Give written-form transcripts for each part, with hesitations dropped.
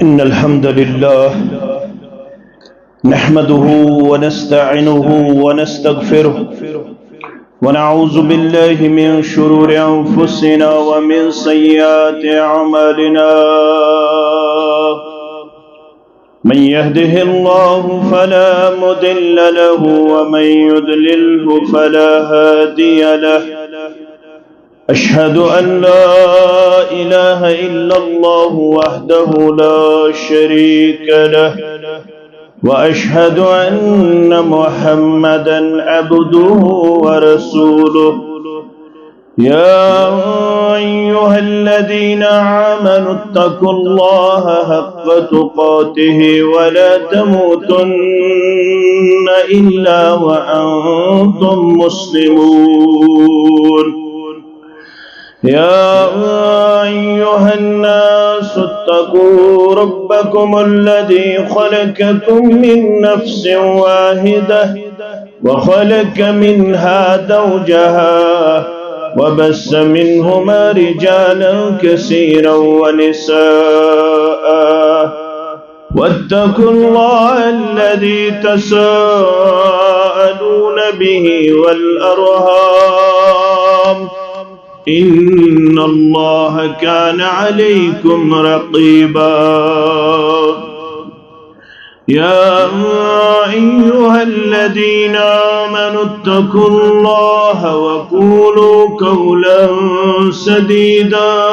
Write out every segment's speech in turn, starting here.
إن الحمد لله نحمده ونستعينه ونستغفره ونعوذ بالله من شرور أنفسنا ومن سيئات أعمالنا من يهده الله فلا مضل له ومن يضلله فلا هادي له أشهد أن لا إله إلا الله وحده لا شريك له وأشهد أن محمدا عبده ورسوله يا أيها الذين آمنوا اتقوا الله حق تقاته ولا تموتن إلا وأنتم مسلمون يا أيها الناس اتقوا ربكم الذي خلقكم من نفس واحدة وخلق منها زوجها وبث منهما رجالا كثيرا ونساء واتقوا الله الذي تساءلون به والأرحام إن الله كان عليكم رقيبا يا أيها الذين آمنوا اتقوا الله وقولوا قولا سديدا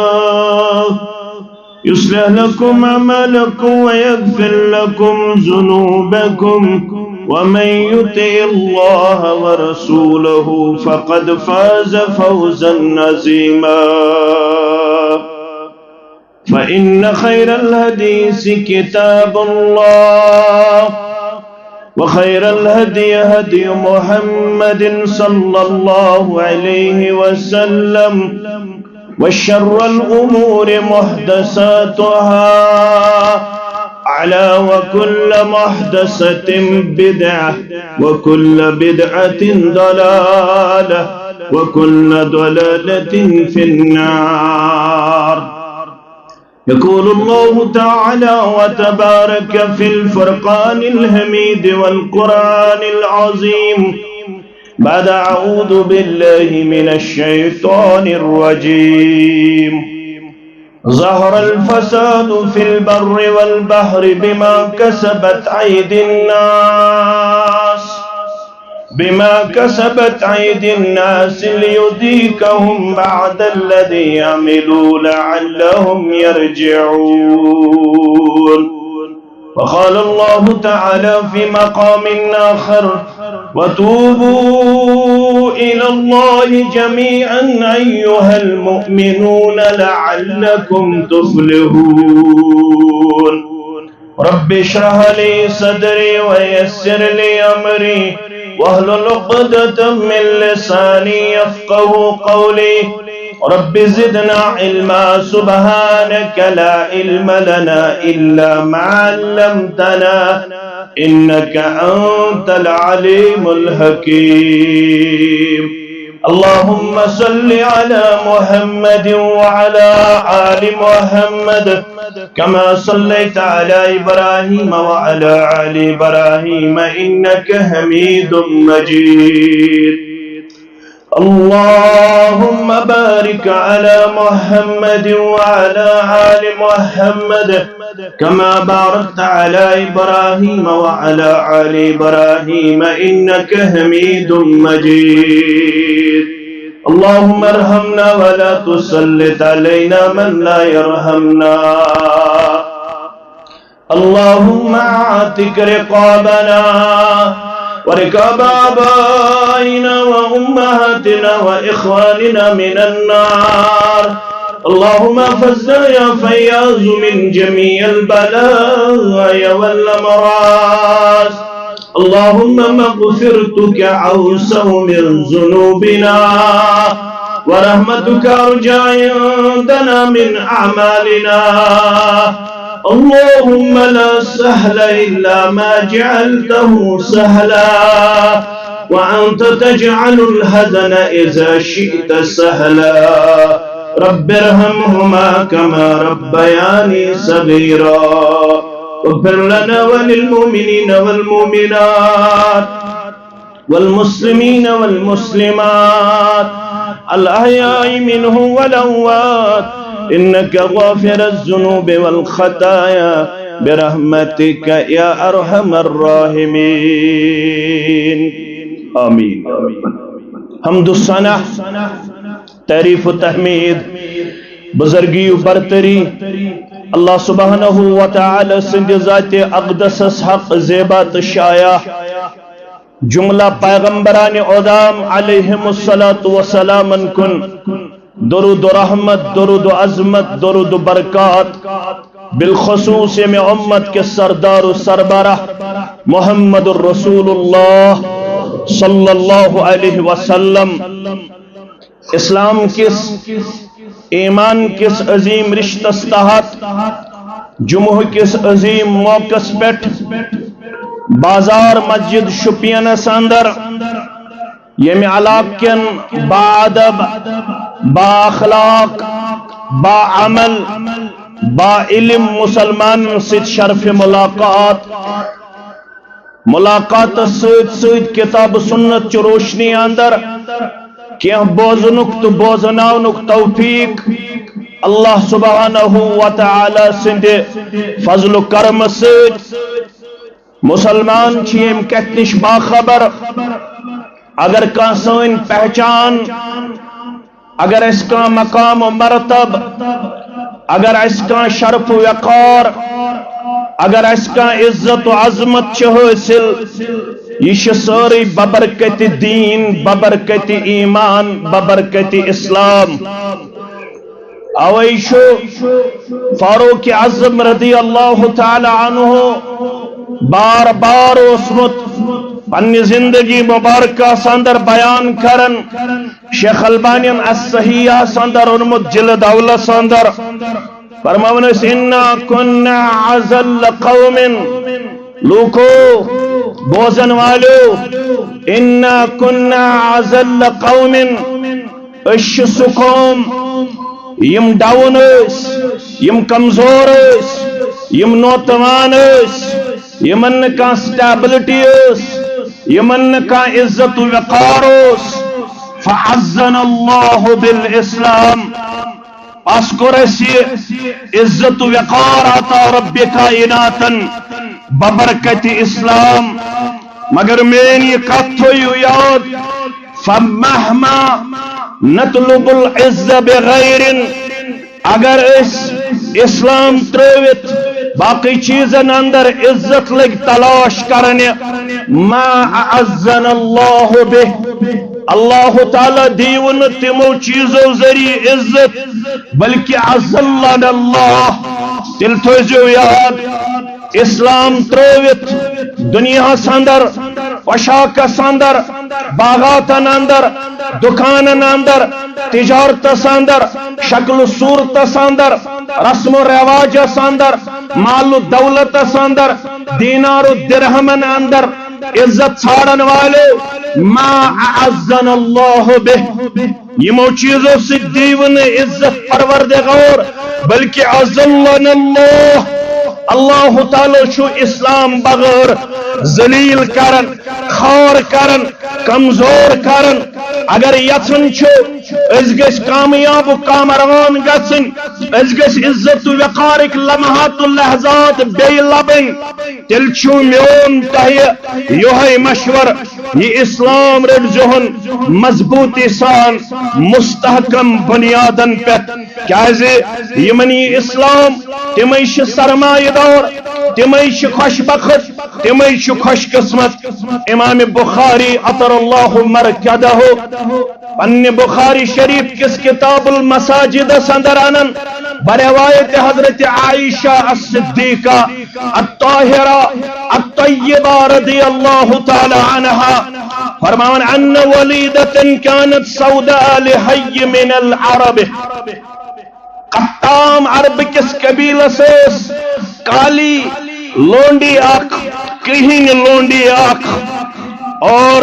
يصلح لكم أعمالكم ويغفر لكم ذنوبكم ومن يطع الله ورسوله فقد فاز فوزا عظيما فإن خير الحديث كتاب الله وخير الهدي هدي محمد صلى الله عليه وسلم وشر الأمور محدثاتها على وكل محدثة بدعة وكل بدعة ضلالة وكل ضلالة في النار. يقول الله تعالى وتبارك في الفرقان الحميد والقرآن العظيم بعد أعوذ بالله من الشيطان الرجيم ظهر الفساد في البر والبحر بما كسبت أيدي الناس ليذيقهم بعد الذي عملوا لعلهم يرجعون. وقال الله تعالى في مقام آخر وتوبوا إلى الله جميعا أيها المؤمنون لعلكم تفلحون. رب اشرح لي صدري ويسر لي أمري واحلل عقدة من لساني يفقهوا قولي. رب زدنا علما سبحانك لا علم لنا إلا ما علمتنا إنك أنت العليم الحكيم. اللهم صل على محمد وعلى آل محمد كما صليت على إبراهيم وعلى آل إبراهيم إنك حميد مجيد. اللهم بارك على محمد وعلى آل محمد كما باركت على إبراهيم وعلى آل إبراهيم إنك حميد مجيد. اللهم ارحمنا ولا تسلط علينا من لا يرحمنا. اللهم اعتق رقابنا ورقاب آبائنا وأمهاتنا وإخواننا من النار. اللهم احفظنا يا فياض من جميع البلايا والأمراض. اللهم مغفرتك أوسع من ذنوبنا ورحمتك أرجى عندنا من أعمالنا. اللهم لا سهل إلا ما جعلته سهلا وأنت تجعل الحزن إذا شئت سهلا رب ارحمهما كما ربياني صغيرا اغفر لنا وللمؤمنين والمؤمنات والمسلمين والمسلمات الأحياء منهم والأموات إنك غافر الذنوب والخطايا برحمتك يا أرحم الراحمين آمين حمد الثنا تعریف و تحمید بزرگی و برتری اللہ سبحانہ و تعالی سند ذات اقدس حق زیبات شایع جملہ پیغمبران اعظام علیہم السلام کن درود و رحمت، درود و عظمت، درود و برکات بالخصوص میں امت کے سردار و سربراہ محمد الرسول اللہ صلی اللہ علیہ وسلم اسلام کس ایمان کس عظیم رشتس تحت جمعہ کس عظیم موقع پیٹھ بازار مسجد شپینس اندر یم علاقن با ادب با اخلاق با عمل با علم مسلمان ست شرف ملاقات سید کتاب سنت چ روشنی اندر کہ بوزنک تو بوزناونک توفیق اللہ سبحانہ و تعالی سند فضل و کرم سید مسلمان چھیم کتنش باخبر اگر کان سن پہچان اگر اس کا مقام و مرتب اگر اس کا شرف و وقار اگر اس کا عزت و عظمت حاصل یہ ساری ببرکت دین ببرکت ایمان ببرکت اسلام اویشو فاروق اعظم رضی اللہ تعالی عنہ بار بار اسمت پنی زندگی مبارکہ ساندر بیان کرن شیخ البانی الصحیحہ ساندر انمت جلد اول ساندر فرمونس انا کننا عزل قوم لوکو بوزن والو انا کننا عزل قوم اش سکوم یم ڈاؤن یم کمزور یم نوتوان یمن کا سٹیبلٹی یمن کا عزت و وقار فعزنا اللہ بالاسلام اسکر اسی عزت و وقار عطا رب کائناتا ببرکت اسلام مگر میں یہ کتھو یاد فمہما نطلب العز بغیر اگر اس اسلام ترویت باقی چیزن اندر عزت لگ تلاش کرنے ما اعزنا اللہ بہ اللہ تعالی دیون تمو چیزو ذریع عزت بلکہ عزلنا اللہ دل توجو یاد اسلام ترویت دنیا سندر وشاک سندر باغات اندر دکان اندر تجارت سندر شکل صورت سندر رسم و رواج سندر مال و دولت سندر دینار و درہم اندر عزت چھاڑن والے ما اعزنا اللہ بہ یمو چیزوں سے دیون عزت پروردگار بلکہ عزلنا اللہ تعالی شو اسلام بغیر ذلیل کرن خار کرن کمزور کرن اگر یتن چھو اس گس کامیاب و کامروان گسن اس گس عزت و وقارک لمحات و لحظات بے لبن تل چھو میون تہیہ یوہی مشور یہ اسلام رد جہن مضبوطی سان مستحکم بنیادن پت کیازے یمنی اسلام تمیش سرمایہ دار تمیش خوش بخت تمیش خوش قسمت امام بخاری عطر اللہ مرکدہ پن بخاری شریف کس کتاب المساجد سندرانن بروایت حضرت عائشہ الصدیقہ الطاہرہ الطیبہ رضی اللہ تعالی عنہا فرمان ان ولیدة كانت سوداء لحی من العرب قطام عرب کس قبیلہ سیس کالی لونڈی آنکھ کہیں لونڈی آنکھ اور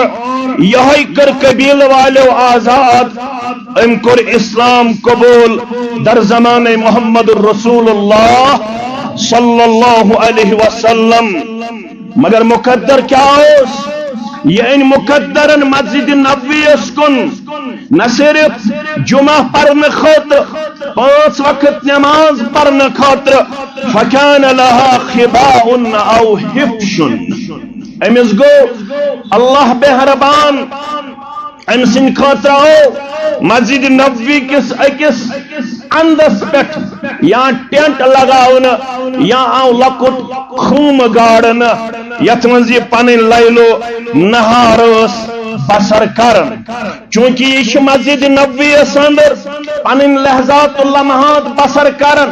یہ کر قبیل والو آزاد ام کر اسلام قبول در زمان محمد رسول اللہ صلی اللہ علیہ وسلم مگر مقدر کیا اس یہ ان مقدرن مسجد نبوی اس کن نہ صرف جمعہ پڑھنے خاطر 5 وقت نماز پڑھنے خاطر فکان لها خباء او حفش امس گو اللہ بہربان ام سن خاطر مسجد نبوی کس اکس اندس پٹ یا ٹینٹ لگاؤن یا آو لکٹ خوم گاڑن یت منز یہ پنن لیلو نہار بسر کرن چونکہ یہ مسجد نبوی اندر پنن لحظات اللمحات بسر کرن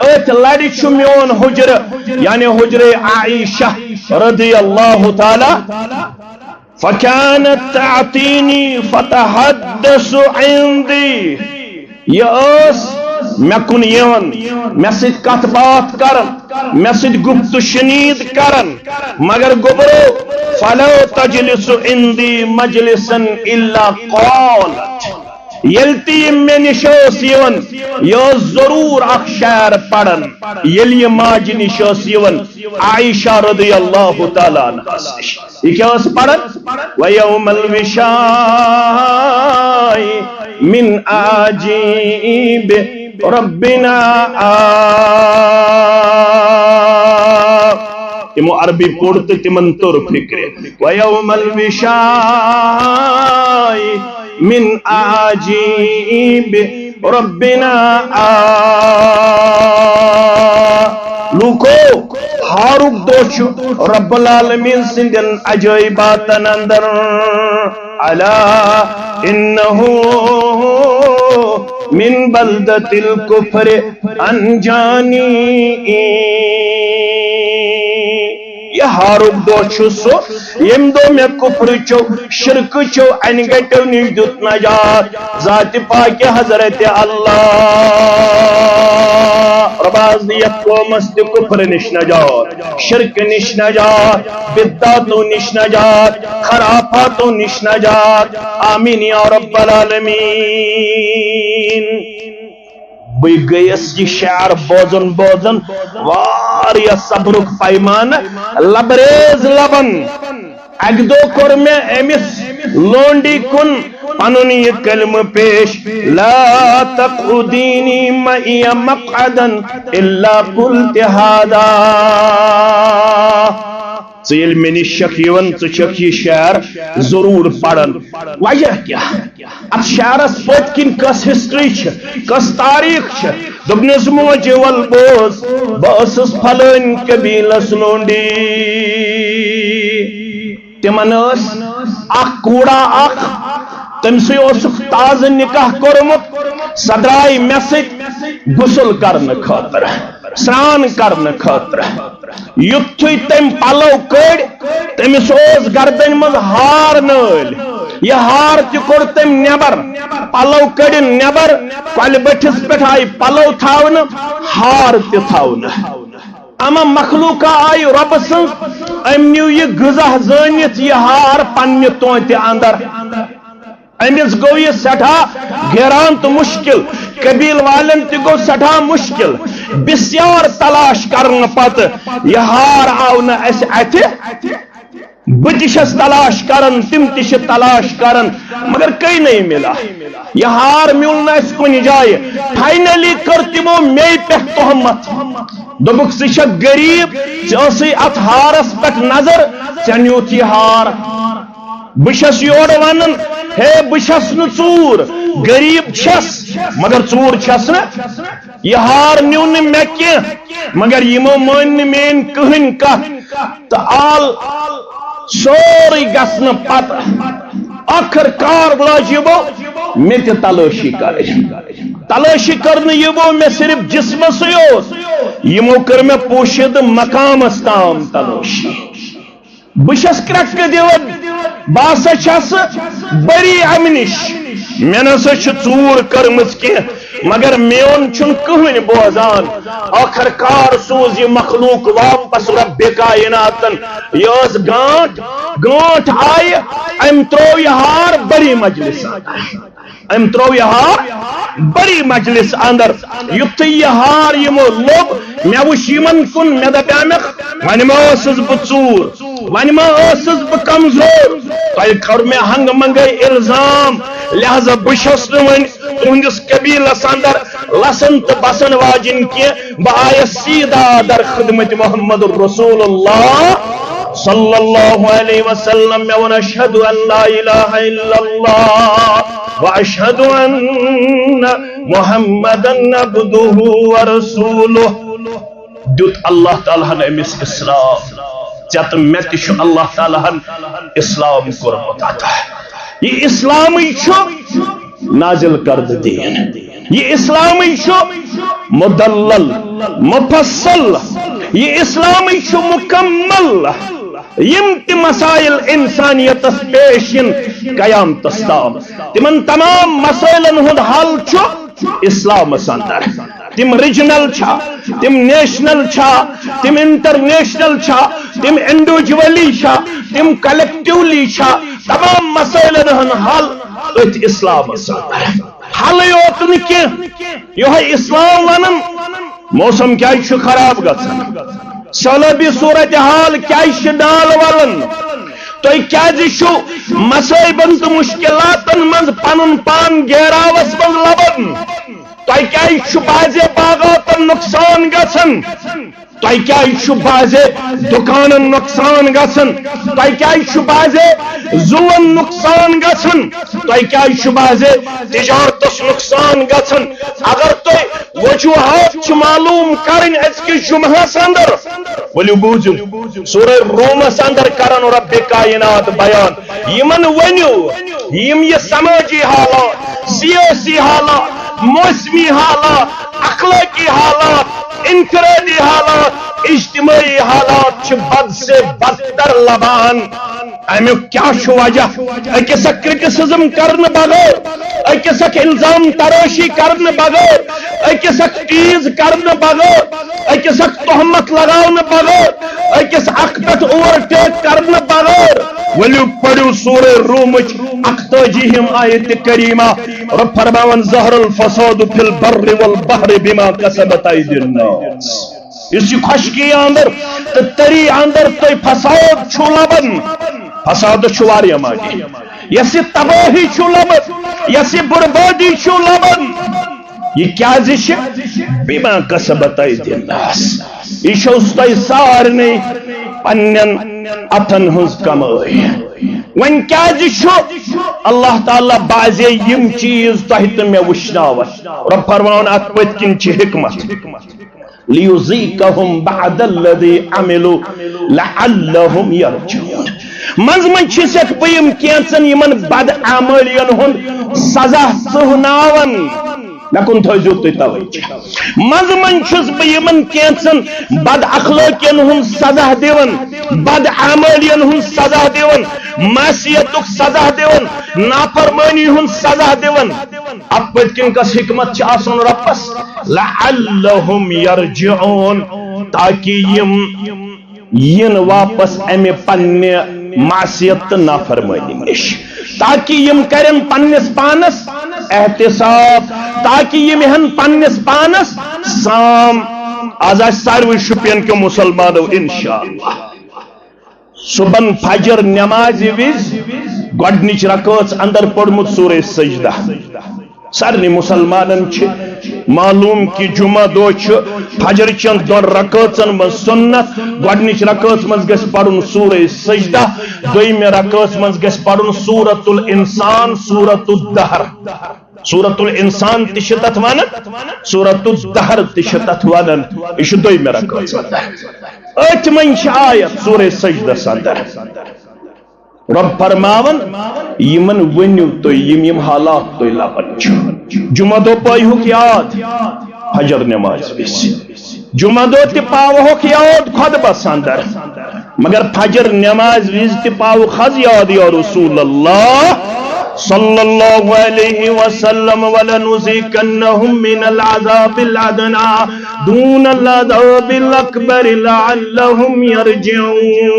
ات لڑ چھ میون حجر یعنی حجر عائشہ رضی اللہ تعالی فكانت تعطيني فتحدث عندي ياس مكن يون مسجد كتبات كرن مسجد گفت شنيد كرن مگر گبرو فلو تجلس عندي مجلسا الا قالت یلتی میں نشوس یون یہ ضرور اخ شعر پڑھن یلی ماج نشوس یون عائشہ رضی اللہ تعالی عنہا یہ کیا اس پڑھن ویوم الوشاء من عجیب ربنا تمو عربی پڑھتے تمن طور فکر ویوم الوشاء من عجیب ربنا لوکو ہاروک دوچو رب العالمین سندن عجائباتن اندر علا انہو من بلدت الکفر انجانی یہ ہاروک دوچو سو یم دو میں کفر چو شرک چو انگٹو نجدت نجات ذات پاک حضرت اللہ رباز دیت کو مست کفر نش نجات شرک نش نجات بدعاتو نش نجات خرافاتو نش نجات آمین یا رب العالمین بی گیس یہ شعر بوزن بوزن واریا صبرک پیمان لبریز لبن اگدو کر میں امس لونڈی کن پنن یہ کلم پیش لا تقعدینی مئی مقعدا الا قلت هذا ژیل منی شکیون ژک یہ شعر ضرور پڑھن وجہ کیا ات شعرس پت کن کس ہسٹری کس تاریخ دبنس موج ول بوز بس پھلن قبیلس لونڈی تمن اخ کوڑا اخ تم سے تاز نکاح کورمت سدرائی مے سۭتۍ غسل کرنے خاطر سران کرنے خاطر یتھُے تم پلو کڑ تمس گردن مز ہار نٲلۍ یہ ہار تہ کوٚر تم نٮ۪بر پلو کڑن نٮ۪بر کۄلہِ بٔٹھِس پٮ۪ٹھ آیہِ پلو تھاونہٕ ہار تہِ تھاونہٕ اما مخلوقہ آئی رب سنز ام نیو یہ غذا زانیت یہ ہار پنہ توتہ اندر امس گو یہ سٹھا گیران تو مشکل قبیل والن تہ گو سٹھا مشکل بسیار تلاش کرن پت یہ ہار آو نہ اس اتھ بتشس تلاش کرن تم تش تلاش کرن مگر کئی نہیں ملا یہ ہار میول نہ اس کن جائے فائنلی کر تمو مے پہ تہمت دوبک ژٕ غریب ژٕ ات ہارس پہ نظر ژےٚ نیوٗتھ یہ ہار بشس یور ونن ہے بشس نہ ژوٗر غریب چھس مگر ژوٗر چھس نہ یہ ہار نیو نہ مے کینٛہہ مگر یمو مان نہ میٲنۍ کٕہٕنۍ کتھ تہٕ آل سورُے گژھنہٕ پتہٕ آخر کار لاج یمو مےٚ تہِ تلٲشی کرٕنۍ تلاشی کرنے یمو میں صرف جسمسے اوس یمو کر میں پوشید مقامس تام تلاشی بشس کرک دیون باسا چھس بری امنش میں نسا چھ ژوٗر کرمٕژ کینٛہہ مگر میون چھن کہن بوزان آخر کار سوز یہ مخلوق واپس رب کائناتن یہ گانٹ آئی ام ترو یہ ہار بڑی مجلس ام ترو یہ ہار بڑی مجلس اندر یت یہ ہار یمو لوگ مے وچ یمن کن مے دپیامک ون ما ٲسٕس بہٕ ژوٗر ون ما ٲسٕس بہٕ کمزور تۄہہِ کوٚر مے ہنگ منگے الزام لہذا بہٕ چھُس نہٕ وۄنۍ تُہنٛدِس قبیلس اندر لسن تو بسن واجن کی بہ آیس سیدھا در خدمت محمد رسول اللہ صلی اللہ علیہ وسلم میں ونشہد ان لا الہ الا اللہ واشہد ان محمدن عبدہ ورسولہ دیت اللہ تعالیٰ نے امس اسلام چت میں تشو اللہ تعالیٰ اسلام کرمت آتا ہے یہ اسلامی چھو نازل کرد دین یہ اسلامی شو مدلل مفصل یہ اسلامی شو مکمل یم تی مسائل انسانیت پیشن قیام تستام تمن تمام مسائلن ہند حل چھو اسلام سندر تم ریجنل چھا تم نیشنل چھا تم انٹرنیشنل چھا تم انڈیویجولی چھا تم کلیکٹیولی چھا تمام مسائلن ہند حل ات اسلام سندر حل یوت نکی یہ اسلام ونن موسم کیا خراب گژھان سہلابی صورتحال کیا ڈال ولن تھی کیا مصائبن تو مشکلاتن مز پن پان گیراوس من لبن تھی کیا بازے باغاتن نقصان گژھان تھی کیا بازے دکانن نقصان گژھان تھی کیا بازے زون نقصان گژھان تھی کیا بازے تجارتس نقصان گژھان اگر تھی وجوہات معلوم کرن ازکس جمعہس اندر ولو بوزو سورہ رومس اندر کرن رب کائنات بیان یمن ونیو یم یہ سماجی حالات سیاسی حالات موسمی حالات اخلاقی حالات انفرادی حالات اجتماعی حالات بد سے بدتر لبان امیک کیا وجہ اکس کرٹیسزم کرن بغیر اکس الزام تراشی کرن بغیر اکس ٹیز کرن بغیر اکس تہمت لگاؤن بغیر اکس اک پہ اوورٹیک کرن بغیر ولو پڑھو سورہ رومچ 81 آیت کریمہ رب فرماون ظہر الفساد فی البر والبحر بما کسبت ایدی الناس اس خشکی اندر تری اندر تو فساد چھو لبن فساد چھو واریا ماجی یسی تباہی چھو لبن یسی بربادی چھو لبن یہ کیا زش بما کسبت ایدی الناس یہ شوستی سارنی پنن اتن ہز کمائی ون کیا زشو اللہ تعالیٰ بازے یم چیز تحت میں وشناوت رب فرمان ات پتکن چھ حکمت لیوزیکہم بعد الذی عملو لعلہم یرجعون منز من چھسک بیم کینچن یمن بد عملین ہن سزا سہناون نکن تھوزیو تی توجہ منز من چھس بیم کینچن بد اخلاقین ہن سزا دیون بد عملین ہن سزا دیون معصیتک سزا دیون نافرمانی ہن سزا دیون اب پتکن کس حکمت چھ آسن رپس لعلہم یرجعون تاکہ یم واپس امی پنی معصیت نافرمانی نش تاکہ یم کرن پنس پانس احتساب تاکہ یم ہن پنس پانس سام آج ساروی شپین کے مسلمانوں انشاءاللہ صبح فجر نماز وز گۄڈنِچ رکعت اندر پڑھمت سورہ سجدہ سارنی مسلمانن معلوم کہ جمعہ دو فجر چن دون رکعتن من سنت گۄڈنِچ رکعت من گژھِ پڑھن سورہ سجدہ دویمہِ رکعت من گژھِ پڑھن سورۃ الانسان سورۃ الدہر سورۃ الانسان تشتت ونن سورۃ الدہر تشتت ونن یہ دویمہِ رکعت ات من آیت سورہ سجدہ اندر رب فرماون یمن ونیو تو یم حالات تو لبن جمعہ دو پایہوک یاد فجر نماز وز جمعہ دو تی پاوہوک یاد خطبس اندر مگر فجر نماز وز تی پاو خز یاد یا رسول اللہ صلی اللہ علیہ وسلم وَلَنُذِيقَنَّهُم مِّنَ الْعَذَابِ الْأَدْنَىٰ دُونَ الْعَذَابِ الْأَكْبَرِ لَعَلَّهُمْ يَرْجِعُونَ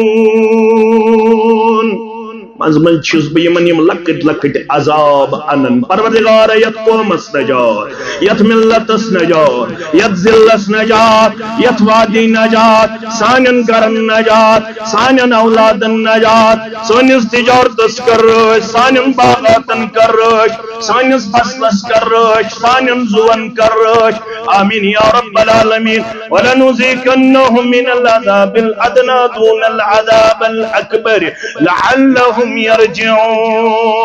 مزمن چھس بہ یمن یم لکٹ لکٹ عذاب انن پروردگار یت قومس نجات یت ملتس نجات یت ذلس نجات یت وادی نجات سانن گرن نجات سانن اولادن نجات سانس تجارتس کر رش سانن باغاتن کر رش سانس فصلس کر رش سانن زون کر رش آمین یا رب العالمین وَلَنُذِيقَنَّهُم مِّنَ الْعَذَابِ الْأَدْنَىٰ دُونَ الْعَذَابِ الْأَكْبَرِ لَعَلَّهُمْ يَرْجِعُونَ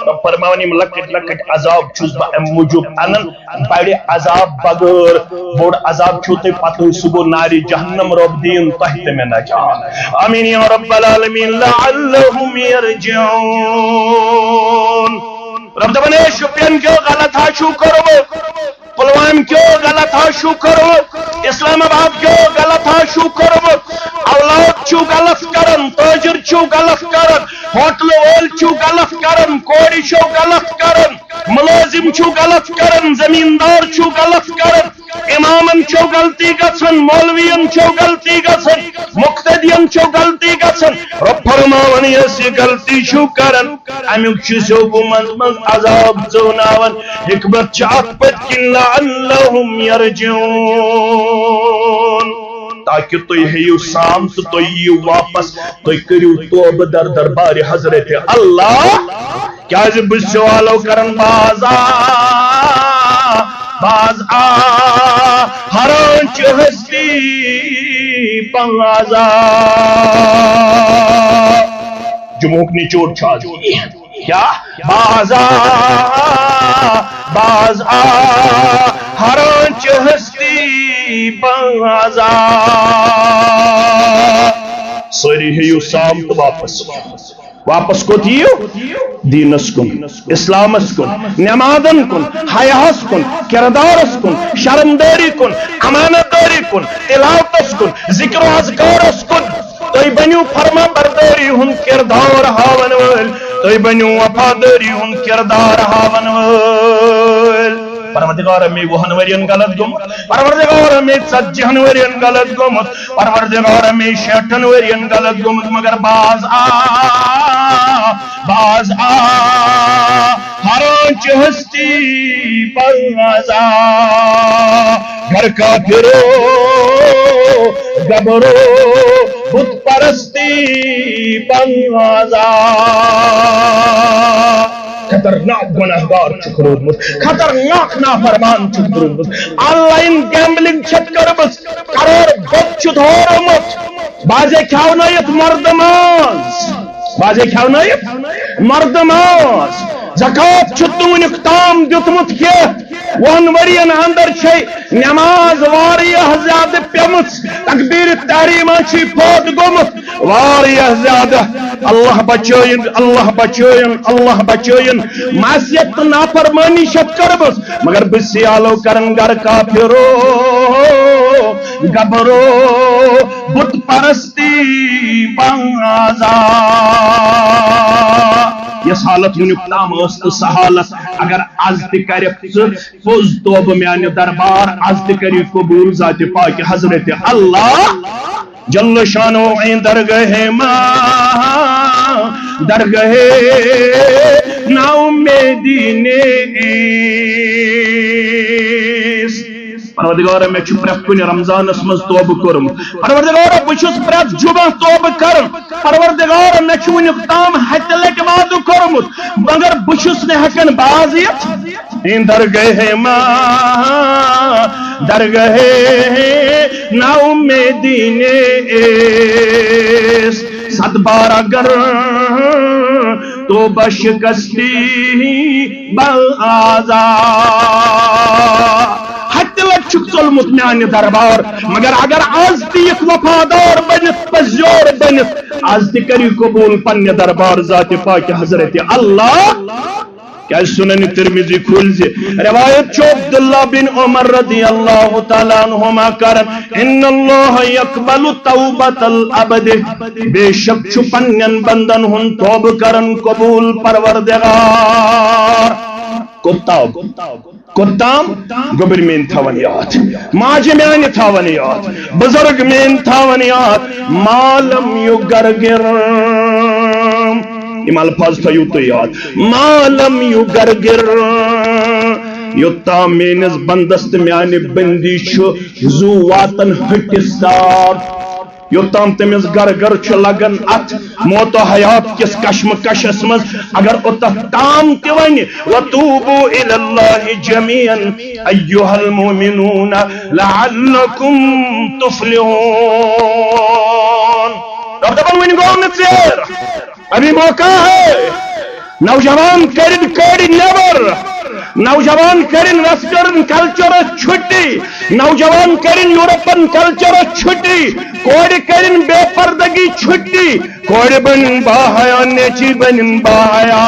رب فرماوانی لکٹ لکٹ عذاب چھس با ام موجود انن بڑی عذاب بغیر بوڑ عذاب چھوتے پتہ سگو ناری جہنم رب دین تحت میں نجات آمین یا رب العالمین لعلہم یرجعون رب دبنے شپین کیوں غلط ہاشو کرو پلوام کیوں غلط ہاشو کرو اسلام آباد کیوں غلط ہاشو کرو اولاد چھو غلط کرن تاجر چھو غلط کرن ہوٹل وول چھو غلط کرن کوڑی چھو غلط کرن ملازم چھو غلط کرن زمیندار چھو غلط کرن امامن چھو غلطی گژھن مولوین چھو غلطی گژھن مقتدین چھو غلطی گژھن رب فرماون یس غلطی چھو کرن امیک چھ سوگو من عذاب زوناون حکمت چاک پت کن لعلہم یرجعون تاکہ تو ہیو سام تو یو واپس تو کریو توبہ در دربار حضرت اللہ کیا جب سوالو کرن باز آ ہران چھ ہستی پنگازا جموک نیچوڑ چھا جو کیا باز آ ہران چھ ہستی پنگازا سوری ہیو سام تو واپس کو دیو دینس کن اسلامس کن نمازن کن حیاس کن کردارس کن شرمداری کن امانتداری کن تلاوتس کن ذکر و اذکارس کن تو بنیو فرما برداری ہن کردار ہاون ول تو بنیو وفاداری ہن کردار ہاون ول پروردگار میں وہ ہنورین غلط گمت پروردگار میں 70 ہنورین غلط گمت پروردگار میں 60 ہنورین غلط گمت مگر باز آ ہران چھ ہستی پنگازا گھر کا پھرو گبرو بت پرستی پنگازا خطرناک گناہگار چھکرودمت خطرناک نافرمان چھکرودمت آن لائن گیمبلنگ چھت کربس کرور بت چھت ہورمت بازے کھاونایت مردماز بازے کھاونایت مردماز زکاة چھتو انک تام دیتمت کیا وہن ورین اندر چھے نماز واریہ زیادہ پیمت تکبیر تحریمہ چھی پود گمت واریہ زیادہ اللہ بچوین اللہ بچوین اللہ بچوین معصیت تو نافرمانی شت کربس مگر بسی آلو کرن گر کافرو گبرو بت پرستی بنگازا یس حالت ونیک تام سہالت اگر آز تر پوز توب میانہ دربار آز تری قبول ذات پاک حضرت اللہ جل شانو عین درگاہ درگاہ نا امیدی نیس پروردگار میں چھ پرت کن رمضان اسمز توبہ کرم پروردگار بچس پرت جمعہ توبہ کرم پروردگار میں چھ ونیک تام ہتہ لٹ وعدہ کرمت مگر بچس نے ہکن بازیت این درگاہ درگاہ نا امیدی نیس صد بار اگر توبہ شکستی بازا چھک ظلمت میانہ دربار مگر اگر آز تیک وفادار بنت پزیور بنت آز تی کری قبول پنہ دربار ذات پاک حضرت اللہ کیا سنن ترمذی کھول سے روایت چو عبداللہ بن عمر رضی اللہ تعالیٰ عنہما کرن ان اللہ یقبل توبت العبد بے شک چو پنین بندن ہن توب کرن قبول پروردگار کتام گبر مین تھاون یاد ماجہ میان تھاون یاد بزرگ مین تھاون یاد مالم یو گرگر یہ الفاظ تھا یو تو یاد مالم یو گرگر یوتا مینس بندست میان بندی چھو زو واتن ہٹستار یوتام تمس گر گر چھ لگن ات موت و حیات کس کشم کشس مز اگر اتہ تام تہ ون وتوبوا الى اللہ جميعا ایها المؤمنون لعلکم تفلحون دبن ون گو نیر ابھی موقع ہے نوجوان کرن کڑی نیبر نوجوان کرن ویسٹرن کلچر چھٹی نوجوان کرن یورپن کلچر چھٹی کوڑ کرن بے پردگی چھٹی کوڑ بن باحیا نیچی بن باحیا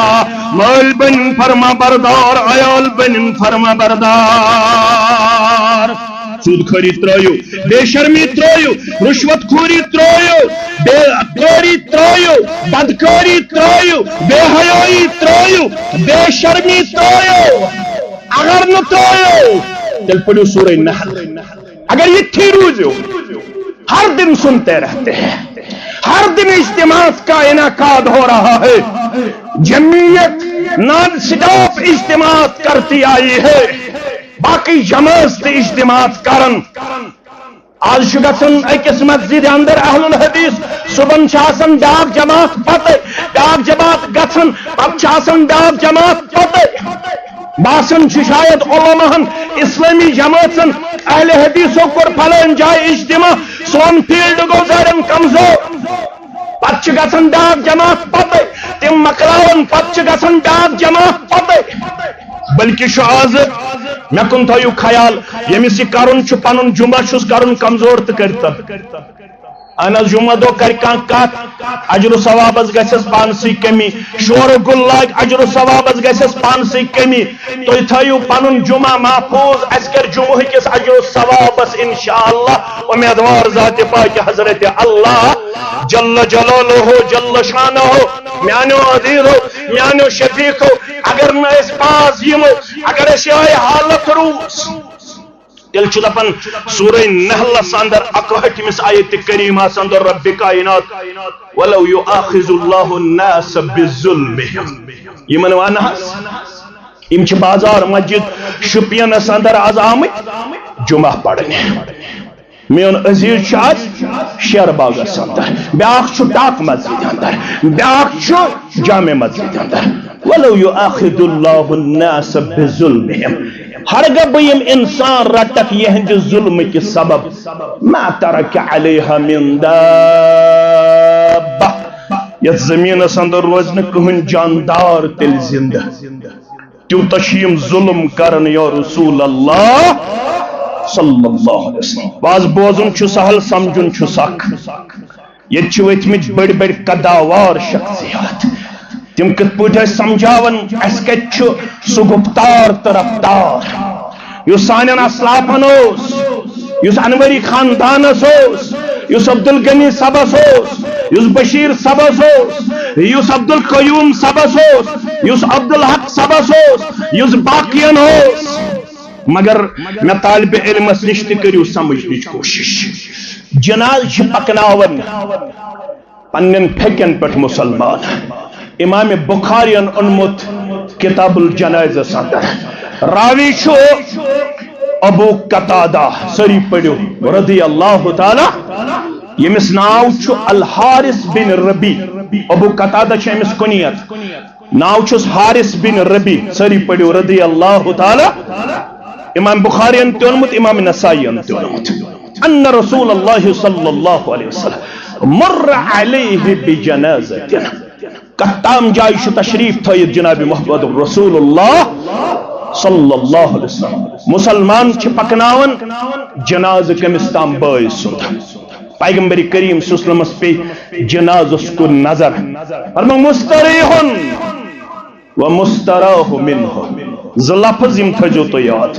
مال بن فرما بردار عیال بن فرما بردار سود خوری ترائیو بے شرمی ترائیو رشوت خوری ترائیو بے اکاری ترائیو بدکاری ترائیو بے حیائی ترائیو بے شرمی ترائیو اگر نہ ترائیو دل پڑھو سورہ نحل اگر یہ تھی روزو ہر دن سنتے رہتے ہیں ہر دن اجتماعات کا انعقاد ہو رہا ہے جمعیت نان سٹاپ اجتماعات کرتی آئی ہے باقی جماعت اجتماعات کرن آج گھن اکس مسجد اندر اہل الحدیث صبح آسان بیاکھ جماعت پتہ بیاکھ جماعت گھن پتہ بیاکھ جماعت پتہ باسن شاید علماءن اسلامی جماعتن اہل حدیثوں کو پھلان جائے اجتماع سون فیلڈ گو زارن کمزور پتہ گھن بیاکھ جماعت پتہ تم مکلاون پتہ گھن بیاکھ جماعت پتہ بلکہ شاز میں کن تھو خیال یمس یہ کرن پن جمعہ چھس کرن کمزور تو کرتا اہن جمعہ دو کر کت اجر و ثوابس گھس پانسی کمی شور گل لاگ اجر و ثوابس گھس پانسی کمی تو تھو پن جمعہ محفوظ اس کر جمعہ کس اجر و ثوابس انشاءاللہ امیدوار ذات پاک حضرت اللہ جل جلالہ جل شانہ میانو عزیز ہو میانو شفیق ہو اگر نہ اس پاس یمو اگر اس یہ حالت روس دل چھ دپن سورہ نحل اندر 61 آیت کریمہ اندر رب کائنات ولو یؤاخذ اللہ الناس بظلمهم یمن وانہس یم چھ بازار مسجد شپین اندر آز آمت جمعہ پڑھنے میون عزیز شاز شیر باغس اندر بیاکھ چھ ڈاک مسجد اندر بیاکھ چھ جامع مسجد اندر ولو یؤاخذ اللہ الناس بظلمهم ہرگہ بیم انسان رٹک یہ ظلم کے سبب ما ترک علیہ من دابہ یہ زمین اندر روزن کہن جاندار تل زندہ تیو تشیم ظلم کرن یا رسول اللہ صلی اللہ علیہ وسلم باز بوزن چھ سہل سمجھن چھ سخ یہ چھ وتمج بڑ بڑ قداوار شخصیات تم کت پہ سمجھاون اس کت سہ گفتار تو رفتار یس سان اسلافن یس انوری خاندانس یس عبدالغنی صبس یس بشیر صبس یس عبدالقیوم صبس یس عبدالحق صبس یس باقین مگر میں طالب علمس نش تریو سمجھنچ کوشش جناز پکناون پنن پھکن پہ مسلمان امام بخاری انمت کتاب الجنائز اندر راوی چھو ابو قتادہ سری پڑھو رضی اللہ تعالی یمس ناو چھو الحارث بن ربی ابو قتادہ چھ امس کنیت ناو چھس حارث بن ربی سری پڑھو رضی اللہ تعالی امام بخاری انمت امام نسائی انمت ان رسول اللہ صلی اللہ علیہ وسلم مر علیہ بجنازتنا کتام جائش تشریف تھوید جناب محمد رسول اللہ صلی اللہ علیہ وسلم مسلمان چھ پکناون جناز کمستان باعث سند پیغمبر کریم صلی اللہ علیہ وسلم پہ جناز اس کو نظر فرما مستریحن ومستراح منه ز لفظ یم تھجو تو یاد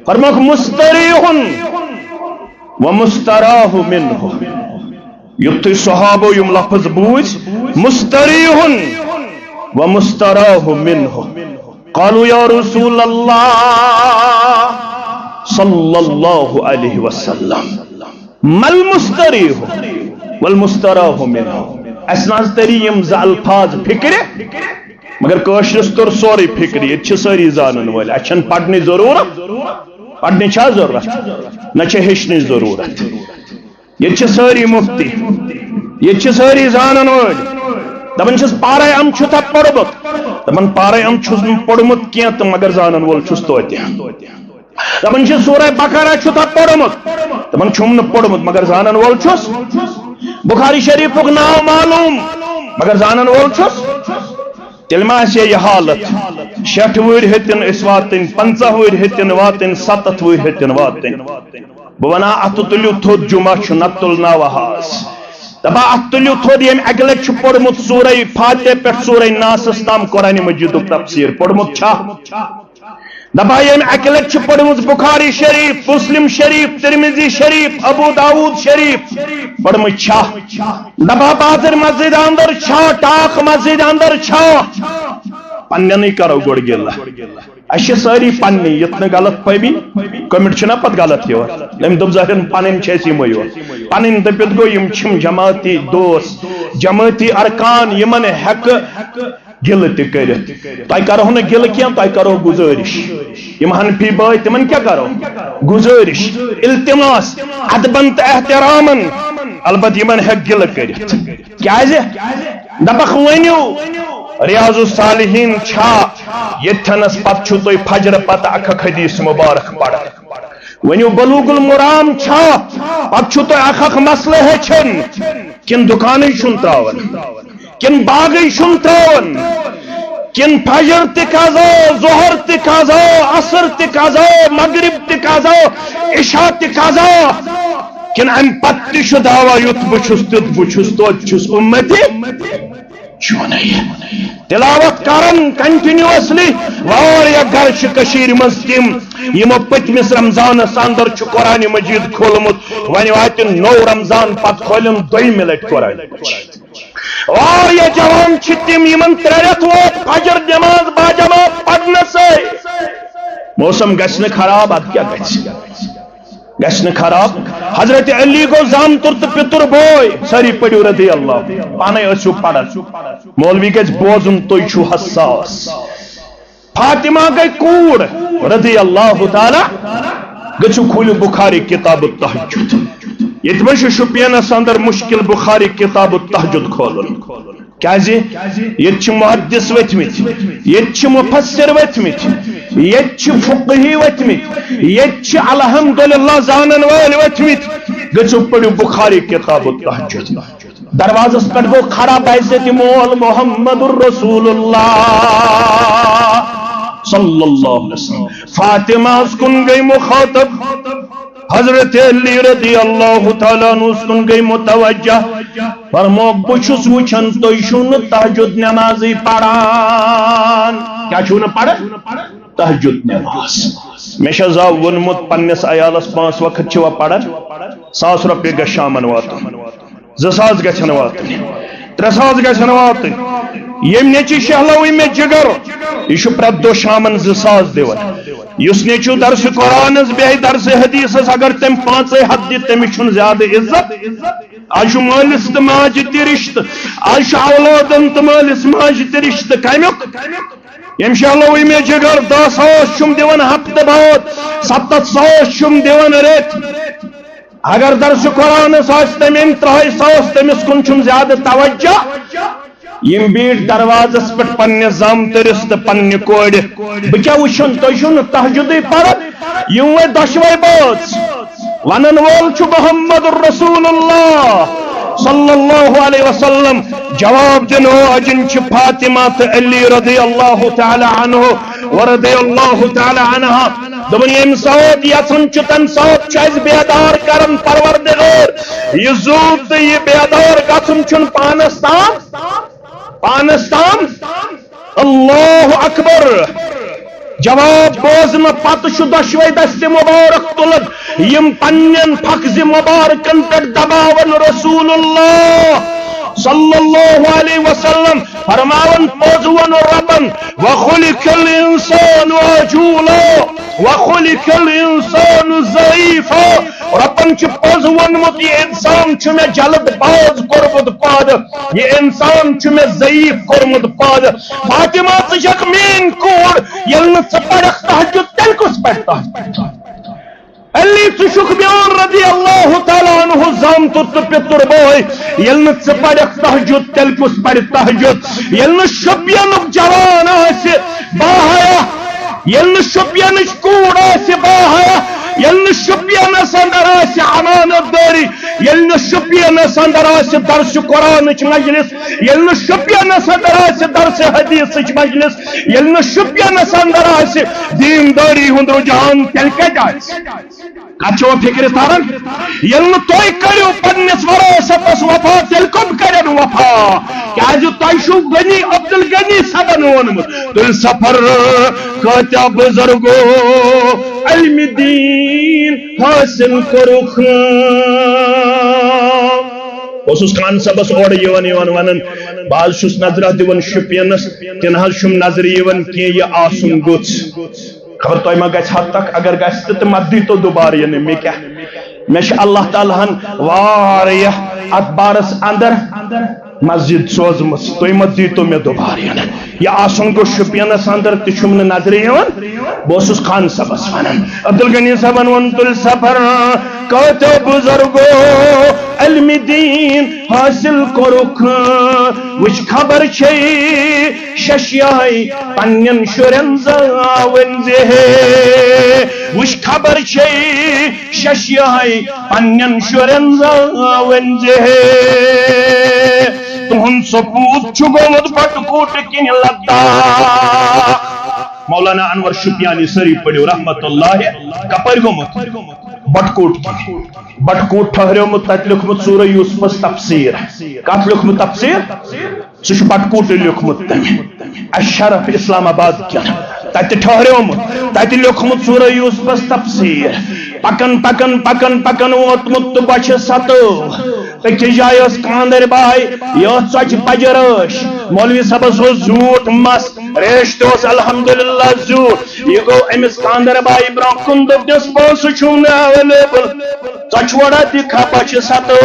فرماک مستریح ومستراح منه یُتھُے صحابو یم لفظ بوز مستریح ومستراح منه قالوا یا رسول اللہ صلی اللہ علیہ وسلم مل مستریح والمستراح منه اسناز تری یم ز الفاظ فکر مگر کاشرس تر سوری فکری یہ ساری زانن والے اچھن پڑھنے ضرورت پڑھنے چھا ضرورت نہ ہیچنے ضرورت یہ ساری مفتی یہ ساری زانن والے دپان چھس پارے ام چھتا پڑھمت دپان پارے ام چھس پڑھمت کیا تو مگر زانن وول چھس توتہ دپان چھس سورہ بقرہ چھتا پڑھمت دپان چھم نہ پڑھمت مگر زانن وول چھس بخاری شریف ناو معلوم مگر زانن وول چھس تیل ما یہ حالت 60 وہر ہتن اس واتن 50 وہر ہتن واتن 70 وہر ہتن واتن بونا ات تلیو تھود جمعہ چھ نتلنا وحاس دبا ات تلیو تھود یم اگلے چھ پڑھمت سورہ فاتحہ پہ سورہ ناس تام قرآن مجید تفسیر پڑھمت چھا دبا یم اگلے چھ پڑھمت بخاری شریف مسلم شریف ترمذی شریف ابو داود شریف پڑھمت چھا دبا بازر مسجد اندر چھا ٹاک مسجد اندر چھا پنہ نہیں کرو گوڑ گلا اچھے ساری پنہ یتنا غلط پہمی کمنٹ چھنا پت غلط یہ لم دب ظاہر پنن چھیسی میو پنن دپت گو یم چھم جماعتی دوست جماعتی ارکان یمن حق گل تہ کرت تہ کرو نہ گل کیا تہ کرو گزارش یم حنفی بھائی تمن کیا کرو گزارش التماس ادبن تہ احترامن البتہ یمن حق گل کرت کیازِ دپخ ونیو ریاض الصالحین چھا یتھنس پت چھو تو فجر پتہ اکھ حدیث مبارک پڑھ ونیو بلوغ المرام چھا پت چھو تو اکھ مسئلہ ہچن کن دکانی چھن تراون کن باغی چھن تراون کن فجر تقاضا ظہر تقاضا عصر تقاضا مغرب تقاضا عشاء تقاضا کن ام پت چھو دعوی یت بچھس تت بچھس توت چھس امتی چون تلاوت کرن کنٹینیوسلی واریا گر کشیر مز تم یمو پتمس رمضانس اندر قرآن مجید کھولمت ون وات نو رمضان پت کھولن دویم لٹ قرآن واریا جوان تم یمن 3 رٮ۪تھ ووت فجر نماز باجماعت پڑھنس موسم گژھِ نہٕ خراب اد کیا گژھِ نہٕ خراب حضرت علی گو زامتر تو پتر بوے ساری پڑھو رضی اللہ پانے ٲسِو پڑھان مولوی گژھِ بوزُن تُہۍ چھُو حساس فاطمہ گئی کوٗر رضی اللہ تعالی گژھِو کھوٗلِو بخاری کتاب التہجد ییٚتہِ ما چھُ شُپینس اندر مشکل بخاری کتاب التہجد کھولُن کیازِ ییٚتہِ چھِ محدث ؤتھمٕتۍ ییٚتہِ چھِ مفسر ؤتھمٕتۍ ییٚتہِ چھِ فقہی ؤتھمٕتۍ ییٚتہِ چھِ الحمدللہ زانن وٲلۍ ؤتھمٕتۍ گژھِو پٔرِو بخاری کتاب التہجد دروازس پٮ۪ٹھ گوٚو کھڑا بعزتِ مول محمد الرسول اللہ صلی اللہ علیہ وسلم فاطمہ کن گئی مخاطب حضرت علی رضی اللہ تعالیٰ عنہ کن گئی متوجہ فرموک بچھس وچھن تُہۍ چھُو نہٕ تہجد نمازی پڑھان کیا چھُو نہٕ پڑھان تہجد نماز میں شزا ونمت پنس عیالس 5 وقت چھوا پڑھان 100 رۄپیہِ گژھِ شامن واتن 2,000 گژھن واتن 3,000 گژھن واتن یم نیچی شہلوی میں جگر یہ پرٛٮ۪تھ دۄہ شامن 2,000 دِوان یُس نیچو درس قرآنس بیٚیہِ درس حدیثس اگر تم 5 ہتھ دِ تٔمِس چھُنہٕ زیادٕ عزت آز چھُ مٲلِس تہٕ ماجہِ تہِ رشتہٕ آز چھُ اولادن تہٕ مٲلِس ماجہِ تہِ رشتہٕ کمیُک یم شہلوی میں جگر 10,000 چھُم دِوان ہفتہٕ بعد 7,000 چھُم دِوان رٮ۪تھ اگر درس قرآنس آسہِ تٔمۍ 3,000 تٔمِس کُن چھُم زیادٕ توجہ یم بیٹھ دروازس پہ پنہ زامترس تو پنہ کور بہ کیا وچھن تھی چھو تہجدی پڑھان یم وے دشوے بٲژ ونن وول چھ محمد الرسول اللہ صلی اللہ علیہ وسلم جواب دن واجن چھ فاطمہ تو علی رضی اللہ تعالی عنہ ورضی اللہ تعالی عنہا دبن یم سات یژھن چھ تم سات چھ بیدار کرن پروردگار یہ زود یہ بیدار گژھن چھ پانس تام اللہ اکبر جواب بوزن پتہ دشوے دست مبارک تلت یم پنن پھکز مبارکن پہ دباون رسول اللہ صلی اللہ علیہ وسلم فرماون پوزون ربن وخلق الانسان عجولا وخلق الانسان ضعیفا ربن چھ پوزون مت یہ انسان چھ میں جلد باز کرمت پاد یہ انسان چھ میں ضعیف کرمت پاد فاطمہ ژک مین کور یل پڑھ تہجد تیل کس پڑھتا علی شکبیان رضی اللہ تعالیٰ عنہ زامت تو پتر بوئی یلن پڑھ تہجد تیل کس پڑھ تہجد یلن شبین جوان آس باہیا یلن شبین کور آس باہیا یلن شبین اندر آس امانت داری یلن شبین اندر آس درس قرآن مجلس یلن شبین اندر آس درس حدیث مجلس یلن شبین اندر آس دینداری ہند رجحان تیل کت آس کچو فکر تارن یلن توئی کرو پنس وراثتس وفا تیل کم کرن وفا کیازِ تۄہہِ چھُو غنی عبدالغنی صدن وونمُت تُہۍ سفر کۭتیاہ بزرگو علم دین حاصل کوٚرُکھ بہٕ خان صٲبس اورٕ یِوان ونان بہٕ حظ چھُس نظرہ دِوان شُپینس تِن حظ چھُم نظرِ یِوان کینٛہہ یہِ آسُن گوٚژھ خبر تۄہہِ ما گژھِ حد تک اگر گژھِ تہٕ مت دیٖتو دُبارٕ یِنہٕ مےٚ کیٛاہ مےٚ چھِ اللہ تعالیٰ ہن واریاہ اتھ بارس اندر مسجد سوزمٕژ تُہۍ مت دیٖتو مےٚ دُبارٕ یِنہٕ یہِ آسُن گوٚژھ شُپینس اندر تہِ چھُم نہٕ نظرِ یِوان بہٕ اوسُس خان صٲبس ونان عبدالغنی صٲبن ووٚن تُلۍ سفر کۭتیو بُزرگو علم دین حاصل کوٚرُکھ وٕچھ خبر چھے ششیاے پننٮ۪ن شُرٮ۪ن زاوٕنۍ زِ ہے وٕچھ خبر چھے ششیاے پننٮ۪ن شُرٮ۪ن زاوٕنۍ زِ ہے تُہُنٛد سپوٗت چھُ گوٚمُت بٹکوٗٹہٕ کِنہِ لداخ مولانا انور شُپیانی سٲری پٔرِو رحمت اللہ کپٲرۍ گوٚمُت بٹکوٹ بٹکوٹ ٹھہریومُت تتہِ لیوکھمُت سورہ یوسفس تفسیر کتھ لیوکھمُت تفسیر سُہ چھُ بٹکوٹہٕ لیوکھمُت تٔمۍ اشرف اسلام آباد کٮ۪ن تتہِ ٹھہریومُت تتہِ لیوکھمُت سورہ یوسفس تفسیر پکن پکن پکن پکن ووتمُت تہٕ بچہِ ستٲو أکِس جایہِ ٲس کاندٕرۍ باے یہِ ٲس ژۄچہِ پجہِ رٲچھ مولوی صٲبس اوس زیوٗٹھ مس ریش تہِ اوس الحمدللہ زیوٗٹھ یہِ گوٚو أمِس کاندٕرۍ بایہِ برونٛہہ کُن دوٚپنس پونٛسہٕ چھُم نہٕ ایویلیبل ژۄچوڑا دِکھا بچہِ ستٲو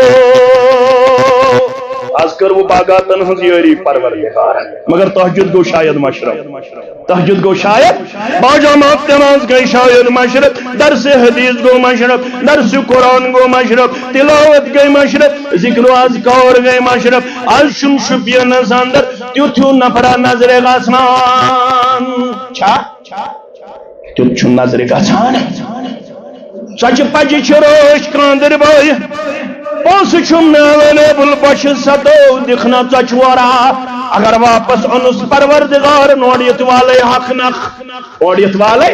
آز کر وہ باغاتن ہنز یاری پروردگار مگر تہجد گو شاید مشرب تہجد گو شاید باجامات نماز گئی شاید مشرب درس حدیث گو مشرب درس قرآن گو مشرب تلاوت گئی مشرب ذکر و اذکار گئی مشرب آج شم شپینس اندر تیوتھو نفرا نظر گژھان چھا تیوتھ چھم نظر گژھان ژۄچہِ پجہِ چھِ رٲچھ کاندٕرۍ بایہِ پونٛسہٕ چھُم نہٕ ایویلیبل بچہِ ستٲو دِکھنا ژۄچوارا اگر واپس اونُس پروردگار نور یِتھ والے حق نکھ اور یِتھ والے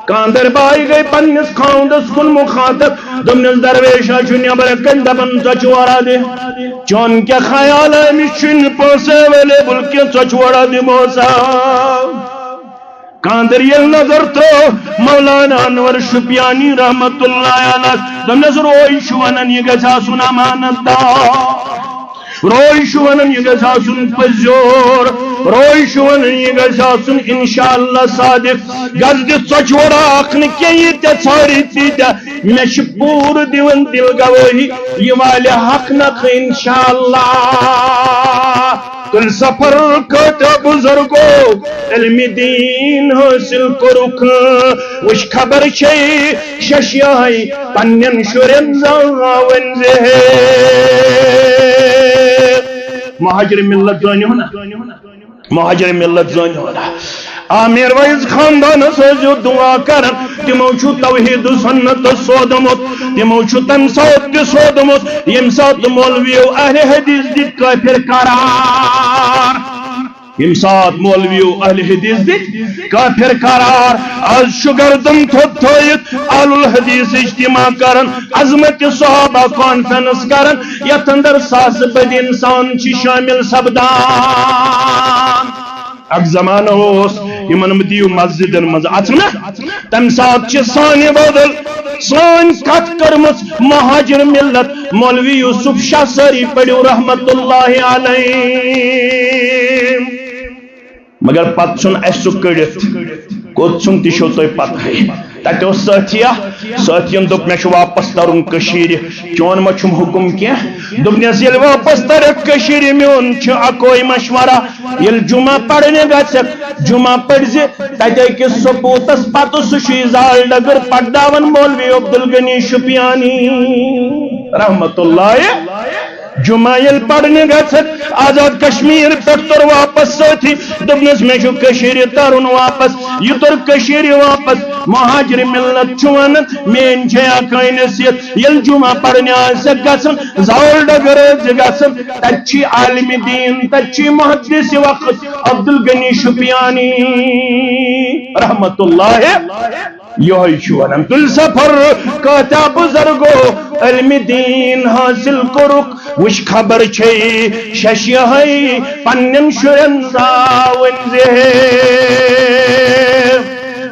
کاندٕرۍ باے گٔے پننِس خاوندس کُن مُخاطب دوٚپنس درویشا چھُ نٮ۪برٕ کَنۍ دپان ژۄچوارا دِ چون کیٛاہ خیال أمِس چھُنہٕ پونٛسہٕ ایویلیبل کینٛہہ ژۄچوارا دِموسا کاندر یل نظر ترو مولانا انور شپیانی رحمت اللہ علیہ دمنس روئی شوانن یہ گژھا سن امانت دار روئی شوانن یہ گژھا سن پزیور روئی شوانن یہ گژھا سن انشاءاللہ صادق گز دِ ژۄچوڑا اکھ نہٕ کینٛہہ یہِ ژےٚ ژھٲری تیٖتیاہ مےٚ چھُ پوٗرٕ دِوان دِل گوٲہی یہِ والہِ حق نکھ انشاءاللہ تُل سفر کۭتیاہ بُزرگو علم دین حٲصِل کوٚرُکھ وٕچھ خبر چھے ششیاے پننٮ۪ن شُرٮ۪ن زاوٕنۍ زِ ہے مہاجر ملت زٲنِو نا مہاجر ملت زٲنِو نا عامر ویز خاندانس ٲسِو دعا کران تِمو چھُ توحید سنت سودمُت تِمو چھُ تمہِ ساتہٕ تہِ سودمُت ییٚمہِ ساتہٕ مولویو اہلِ حدیث دِتۍ کٲفِر قرار ییٚمہِ ساتہٕ مولویو اہلِ حدیث دِتۍ کٲفِر قرار آز چھُ گردن تھوٚد تھٲیِتھ اہل الحدیث اجتماع کران عظمت صحابہ کانفرنس کران یتھ اندر ساسہٕ بٔدۍ انسان چھِ شٲمِل سپدان اک زمانہ یمن دیو مسجدن مز اچنا تم سات سان بدل سان کت کرمس مہاجر ملت مولوی یوسف شاہ سری پڑھو رحمت اللہ علیہ مگر پت چھ اس کڑت کوت چھ تہ تو پتہ تت ساتھین دپ مے واپس ترن کشیر چون ما چھم حکم کی دپنس یل واپس ترک کشیر میون چھ اکوئی مشورہ یل جمعہ پڑھنے گژھک جمعہ پڑھ تتہ کس سپوتس پتہ سہ زال ڈگر پڑھاون مولوی عبدالغنی شپیانی رحمت اللہ جمعہ یل پڑھنے گژھک آزاد کشمیر پہ تر واپس ساتھی دپنس مے چھو کشیر ترن واپس یہ تر کشیر واپس مہاجر ملت ون مین اکائی نصیحت یل جمعہ پڑھنے آسک گھن زال ڈگر گھن تچی عالم دین تچی محدث وقت عبدالغنی شپیانی رحمت اللہ یہ ونان تل سفر کتا بزرگو علم دین حاصل کرک وش خبر چھ ششی پنن شرن زاون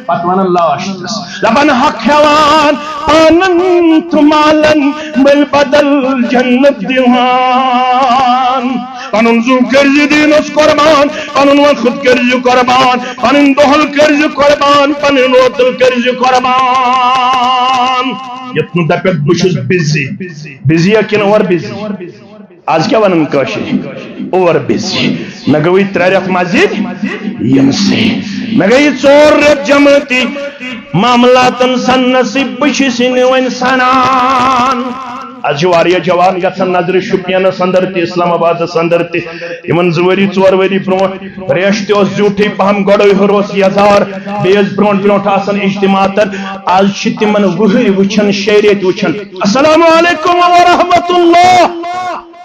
پت ون لاشتس دپان حق ہیوان پانن تو مالن بل بدل جنت دیوان پنن زو کرز دینس قربان پنن وقت کرز قربان پنن دہل کرز قربان پنن وطل کرز قربان یتن دپت بشس بزی کن اور بزی آج کیا ونن کاشر اور بزی میں گوئی 3 رت مسجد یم سے میں گئی 4 رت جماعتی معاملاتن سن نصیب بشس ون سنان آج واریا جوان گھن نظر شپینس اندر تہ اسلام آباد اندر تہ ان 2 4 وری برو ریش تہ زیوٹھے پہم گڑوی ہروس یزار بیس برونٹ آسان اجتماعات آج تمن وہر وچھن شریعت وچھن السلام علیکم ورحمۃ اللہ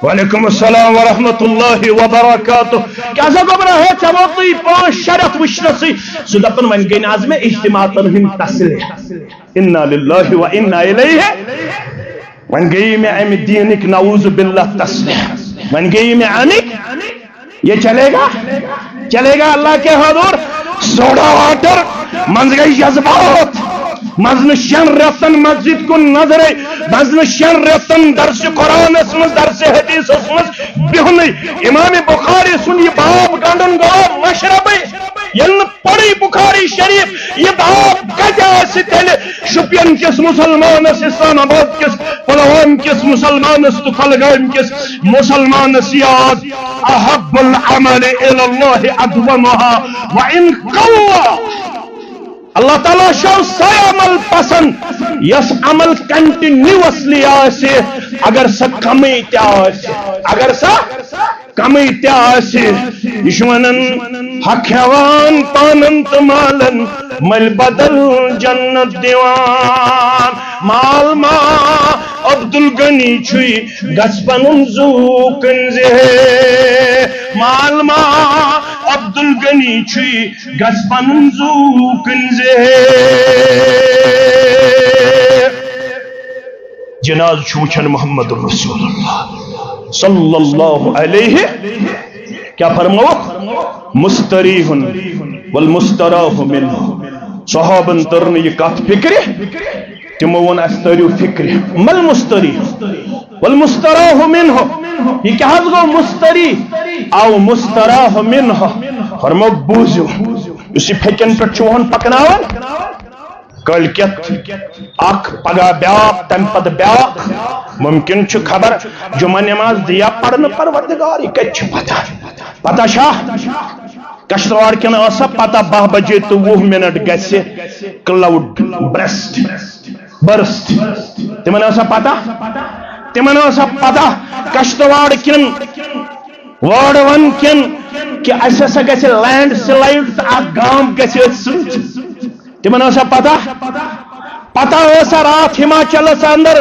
وعلیکم السلام ورحمۃ اللہ وبرکاتہ کیا سا گمراہ ہے چوکی 5 شرط وچھنسی سو دپن ون گئی آز میں اجتماعاتن ہند تصریح انا للہ و انا الیہ ون گئی میں ام دینک نعوذ باللہ تصریح ون گئی میں امک یہ چلے گا اللہ کے حضور سوڈا واٹر منز گئی جذبات مزن 6 رتن مسجد کن نظر مزن 6 رتن درس قرآن اسمس درس حدیث اسمس بہن امام بخاری سن یہ باب گنڈن گو مشرب یل پڑی بخاری شریف یہ باب کجا سے تیل شپین کس مسلمان اسلام آباد کس پلوان کس مسلمان تو کلگام کس مسلمان سیاد احب العمل الاللہ ادومها وان قوہ اللہ تعالیٰ شو سا عمل پسند یس عمل کنٹینیوسلی آسے اگر سا کمی تہ آسے یہ ونن حق ہیوان پانن تو مالن مل بدل جنت دیوان مال ما عبدالغنی چھوئی گس پنن زوکن زہ مال ما عبدالغنی چھوئی گس پنن زوکن زہ جناز چھوچن محمد رسول اللہ صلی اللہ علیہ کیا فرمو مستریح والمستراح منہ صحابن ترن یہ کات فکر تمو ون استریو فکر مل مستریح والمستراح منہ یہ کیا حض گو مستریح او مستراح منہ فرمو بوزیو اسی پھیکن پر چوہن پکناون کل کت اخ پگہ بیاق تم پت بیاق ممکن چھ خبر جمعہ نماز دیا پڑھن پروردگار یہ کت چھ پتہ شاہ کشتوار کن اسا پتہ 12 بجے تو 20 منٹ گسے کلاؤڈ برسٹ تمن اسا پتہ کشتوار کن وارڈ 1 کن کہ ایسا سا گسے لینڈ سلائیڈ تا گام گسے تمن اسا پتہ ایسا رات ہماچلس اندر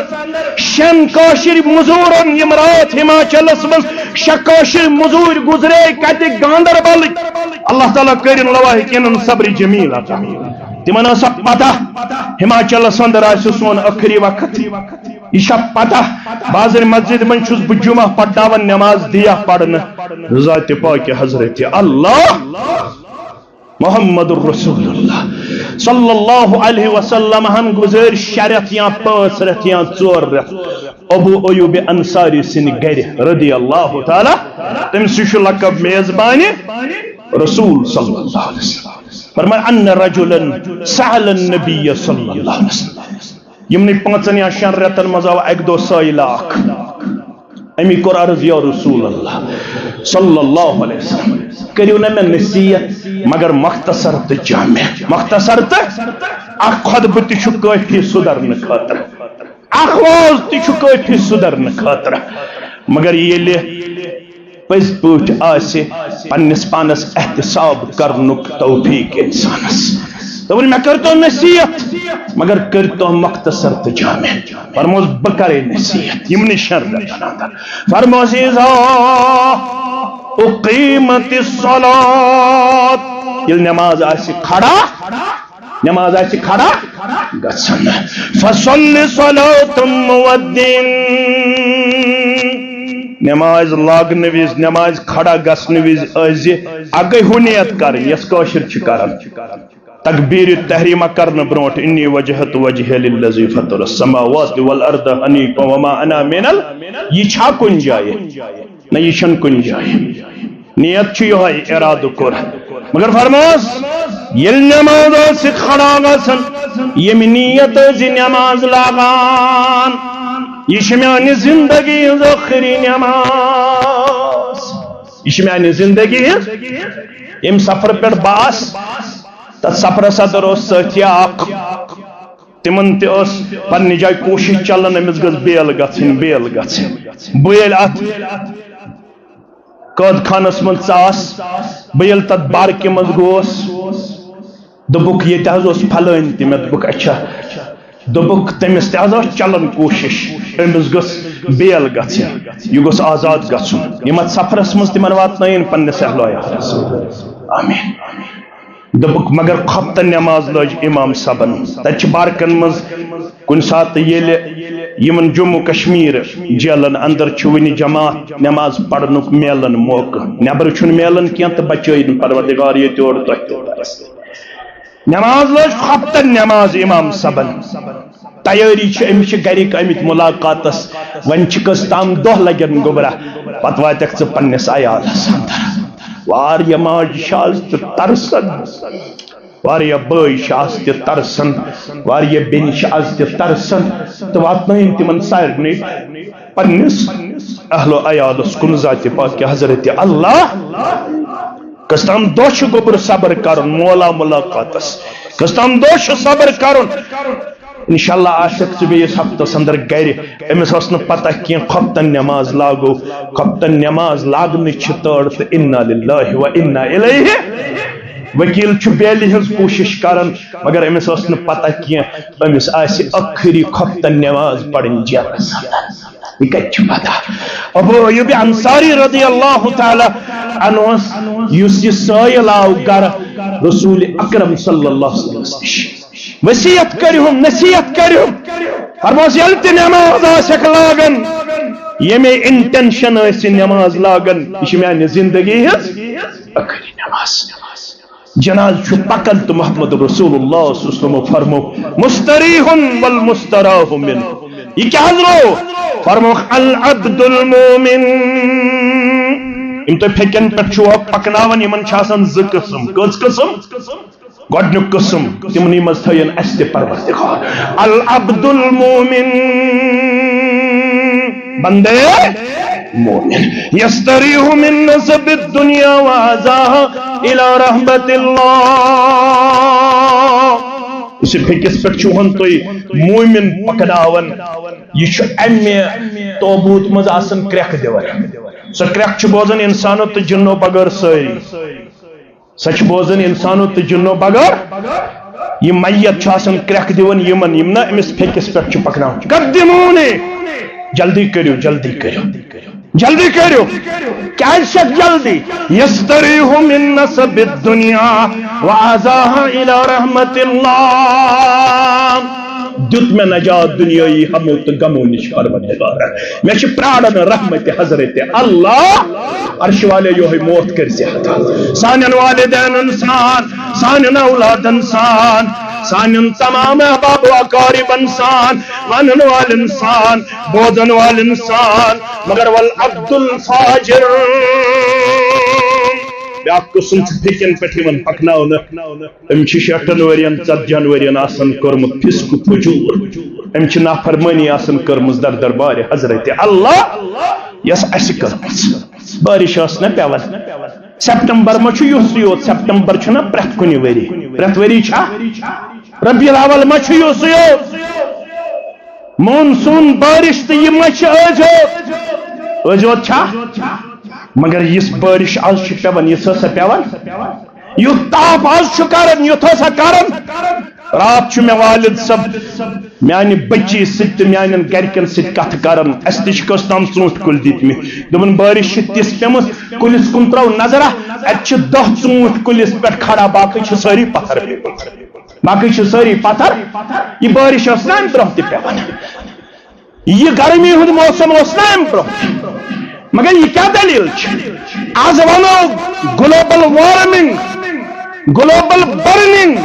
6 کاشر مزورن یم رات ہماچلس من 6 کاشر مزور گزرے کت گاندربل اللہ تعالیٰ کرن لواحقین صبر جمیل عطا تمن اسا پتہ ہماچلس اندر آس سون آخری وقت یہ پتہ بازر مسجد من چھس بہ جمعہ پڑھاون نماز دیا پڑھن ذات پاک حضرت اللہ محمد الرسول اللہ صلی اللہ علیہ وسلم ہم گزر شریعت یا 5 رت یا 4 رت ابو ایوب انصاری سن گر رضی اللہ تعالی تم سے لقب میزبانی رسول صلی اللہ علیہ وسلم فرمایا ان رجلا سأل النبی صلی اللہ علیہ وسلم یمنی 5 یا 6 رتن مز آو اک دو سائل اخ امی کور عرض یا رسول اللہ صلی اللہ علیہ وسلم کریو نا میں نصیحت مگر مختصر تو جامع مختصر تو اخ خطبہ تہ چھ کافی سدرن خاطر اخ واز تہ چھ کافی سدرن خاطر مگر ییلہ پز پوٹ آسہ پنس پانس احتساب کرنک توفیق انسانس تو میں کرتا نصیحت مگر کرتا مختصر تو جامع فرموز بکر نصیحت یمن شر فرموز اذا اقیمت الصلاة یہ نماز آسی کھڑا نماز آسی کھڑا گسن فصل صلاة مودین نماز لاگن ویز نماز کھڑا گسن ویز ازی اگئی ہونیت کرن یس کوشر چھ کرن تکبیر تحریمہ کرن برونٹ انی وجہت وجہ للذی فطر السماوات والارض حنیفا وما انا من یہ چھا کن جائے نہ یہ چھن کن جائے نیت چھ یہ ارادہ کر مگر فرماس یل نماز سے کھڑا گسن یہ نیت زی نماز لاگان یہ شمیانی زندگی آخری نماز یہ شمیانی زندگی ام سفر پر باس تر سفر صدر اس ساتھی آق تمن تی اس پنی جائے کوشش چلن امس گز بیل گھن بیل ات قد خانس من ژاس بیل تت بارکہ مز گوس دبک یہ حظ اس پھلن تہ مے دبک اچھا دبک تمس تہ حظ چلن کوشش امس گس بیل گھن یہ گوس آزاد گھن یم سفرس مز تمن واتنائن پنس اہل عیالس آمین دبک مگر خفتن نماز لج امام صاحبن تچ بارکن مز کن سات یل یمن جموں کشمیر جیلن اندر ونی جماعت نماز پڑھنک میلن موقع نبر چھن میلن کی تو بچائن پروردگار یہ تور نماز لج خفتن نماز امام صاحبن تیاری امس گرک امت ملاقاتس ون کس تام دہ لگن گوبرہ پتہ واتک ژٕ پننس عیالس اندر واریا ماج شاز تہ ترسن واریا بٲے شاز تہ ترسن واریا بیٚنہِ شاز تہ ترسن تو واتنائن تمن سارنٕے پننس اہل و عیالس کن ذات پاک حضرت اللہ کس تام دۄہ چھُ گوبر صبر کرن مولا ملاقاتس کس تام دۄہ چھُ صبر کرن انشاءاللہ آسک ژٕ بیٚیِس ہفتس اندر گرِ أمِس ٲس نہٕ پتہ کینٛہہ خفتن نماز لاگو خفتن نماز لاگنٕچ چھِ تٲر تہٕ انا للہ و انا الیہ وکیل چھُ بیلہِ ہٕنٛز کوٗشش کران مگر أمِس ٲس نہٕ پتہ کینٛہہ أمِس آسہِ ٲخری خفتن نماز پرٕنۍ جیلس اندر یہ کتہِ چھُ پتہ ابو ایوب انصاری رضی اللہ تعالی عنہ یُس یہِ سٲیل آو گرٕ رسول اکرم صلی اللہ علیہ وسلم وصیت کرہم نصیحت کرہم فرموس یل تہ نماز آسک لاگن یمے انٹینشن آسہِ نماز لاگن یہ چھ میانہ زندگی ہز آخری نماز جناز چھُ پکن تو محمد رسول اللہ صلی اللہ علیہ وسلم فرمو مستریح والمستراح من یہ کیا حضرو فرمو العبد المومن ام تو پھکن پہ چھو پکناون یمن چھ آسان ز قسم کٔژ قسم گۄڈنیُک قسم تمنٕے منٛز تھٲیِن اَسہِ تہِ پروردگار العبد المومن بندے مومن یستریح من نصب الدنیا وعزاها الى رحمت اللہ اسے پھکس پہ چھوہن توی مومن پکناون یہ چھو امی توبوت مز آسن کریک دیور سو کریک چھو بوزن انسانو تو جنو بغیر ساری سچ بوزن انسانو تو جنو بغیر یہ میت چھو آسن کریک دیون یمن یمنا امس پھکس پہ چھو پکناون قدمونی جلدی کریو جلدی کریو جلدی کرو کیا شک جلدی یستریح من نصب الدنیا وعزاها الى رحمت اللہ دیت میں نجات دنیای ہمو تو غمو نش پروردگار میں چھ پرارن رحمت حضرت اللہ عرش والے یہ موت کر زیادہ سانن والدین انسان سانن اولاد انسان سانن تمام احباب و اقارب انسان مانن وال انسان بوزن وال انسان مگر والعبد الفاجر بیاکھ قسم دکن پہ پکنو ام 60 ورین 40 ورین آسن کورمت فسق فجور ام نافرمانی آسن کرمز در دربار حضرت اللہ یس اس کرمز بارش نا پیون سپٹمبر ما یوس یوت سپٹمبر چھنا پرت کنی وری پرت وری چھا ربیع الاول ما یوس یوت مونسون بارش تو یہ ما ازوت چھا مگر اس بارش آج پیون یہ سا پیون یہ تاپ آج کرن یہ سا کرن رات میں والد سب میانہ بچی ست میان گرکن ست کت کرن اس تش کس تام ژوٗنٛٹھۍ کُلۍ دِتمٕتۍ دوٚپُن بارش تِژھ پیمٕژ کُلِس کُن ترٛاو نظرہ اتہِ چھِ 10 ژوٗنٛٹھۍ کُلِس پٮ۪ٹھ کھڑا باقٕے چھِ سٲری پتھر باقٕے چھِ سٲری پتھر یہ بارش ٲس نہ امہِ برونٛہہ تہِ پیوان یہ گرمی ہُنٛد موسم اوس نہ امہِ برونٛہہ مگر یہ کیا دلیل آج ونو گلوبل وارمنگ گلوبل برننگ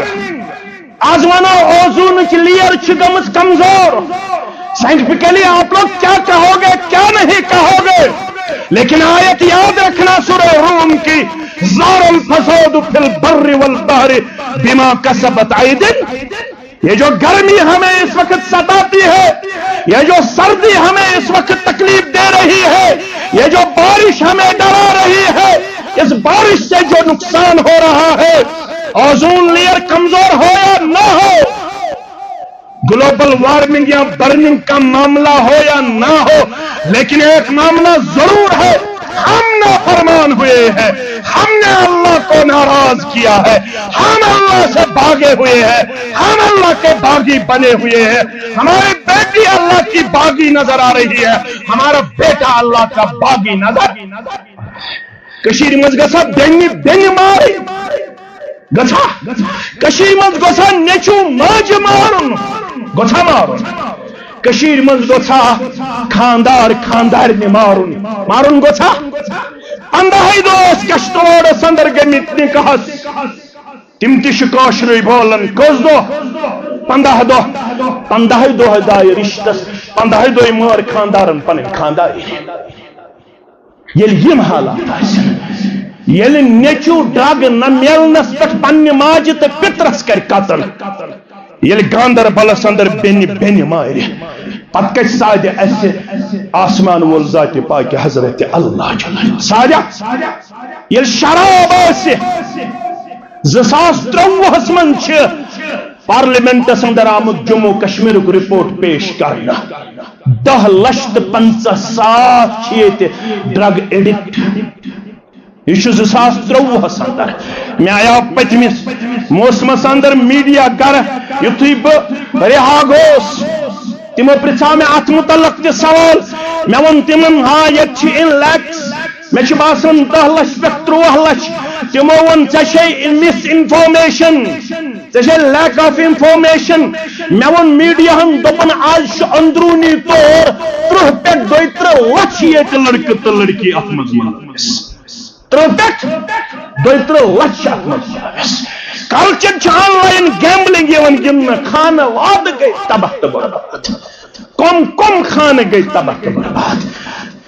آج ونو اوزون کی لیئر گمز کمزور سائنٹیفکلی آپ لوگ کیا کہو گے کیا نہیں کہو گے لیکن آیت یاد رکھنا سورہ روم کی زار الفساد فی البر والبحر بما کسبت ایدن یہ جو گرمی ہمیں اس وقت ستاتی ہے یہ جو سردی ہمیں اس وقت تکلیف دے رہی ہے یہ جو بارش ہمیں ڈرا رہی ہے اس بارش سے جو نقصان ہو رہا ہے اوزون لیئر کمزور ہو یا نہ ہو گلوبل وارمنگ یا برننگ کا معاملہ ہو یا نہ ہو لیکن ایک معاملہ ضرور ہے ہم نافرمان ہوئے ہیں ہم نے اللہ کو ناراض کیا ہے ہم اللہ سے بھاگے ہوئے ہیں ہم اللہ کے باغی بنے ہوئے ہیں ہماری بیٹی اللہ کی باغی نظر آ رہی ہے ہمارا بیٹا اللہ کا باغی نظر کشیر مز گسا بینی ماری گسا کشیر مز گسا نیچو ماج مارن گسا مارن کشیر مز گوچھا خاندار خاندار نے مارن گوچھا 15 دوست کشتوڑ سندر گمت نکاحس تم تش کاشر بولن کس دو 15 دہ دائے رشتس 15 دہ مار خاندارن پن خاندار یل یم حالات یل نیچو ڈرگ نہ ملنس پہ پنہ ماجہ تو پترس کر قتل یل گاندربلس اندر بین مار پت کت ساد اس آسمان وول ذات پاک حضرت اللہ جل ساد یل شراب اس 2023 من پارلیمنٹس اندر آمد جموں کشمیر کو رپورٹ پیش کرنا 10,50,000 یہ ڈرگ ایڈکٹ یہ 2023 اندر میں آیا پتمس موسمس اندر میڈیا گر یتھی بہ رہا گوس تمو پرچھا میں ات متعلق تہ سوال میں ون تمن ہاں یہ ان لیکس میں باسان 10 لچھ پہ 13 لچھ تمو ون ے مس انفارمیشن ے لیک آف انفارمیشن میں ون میڈیا دپن آج اندرونی طور 30 پہ 32 لچھ یہ لڑکہ تو لڑکی ات مز 32 لچھ ات مز کلچر آن لائن گیمبلنگ گندنا خانہ واد گئی تباہ تو برباد کم خانہ گئی تباہ تو برباد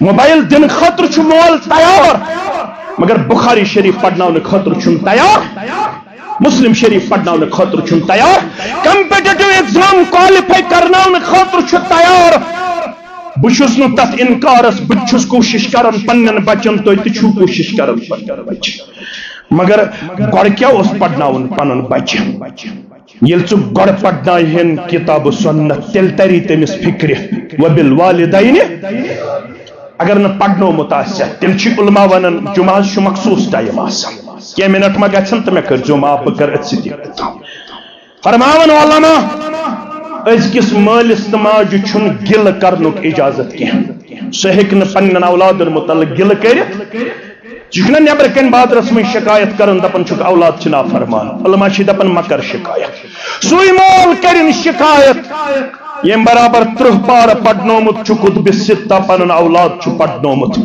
موبائل دن خطر مول تیار مگر بخاری شریف پڑھنا خطر تیار مسلم شریف پڑھنا خطر تیار کمپیٹیٹو ایگزام کوالیفائی کرنا خطر تیار بہس نا تر انکارس بہس کوشش کران پنن بچن تھی کوشش کران پنن بچ مگر گڑ کیا پڑھنا پن بچہ یل گڑ پڑھن کتاب و سنت تیل تری تمس فکر وبالوالدین اگر نہ پڑھنو متاثر تیل علماء ونان جمعہ مخصوص ٹائم کی منٹ ما گھن تو مے کرزو معاف بہ کر ات فرماون علماء ازکس مالس تو ماجہ چھن گل کرنک اجازت کی سہ ہیکہ نہ پنن اولادن متعلق گل کرت چھ نبر کن بادرس من شکایت کرن دپن چھ اولاد چھ نافرمان علماء چھ دپن مکر شکایت سوی مول کرن شکایت یم برابر 30 پار پڑنومت چھ کتب ستہ پنن اولاد چھ پڑنومت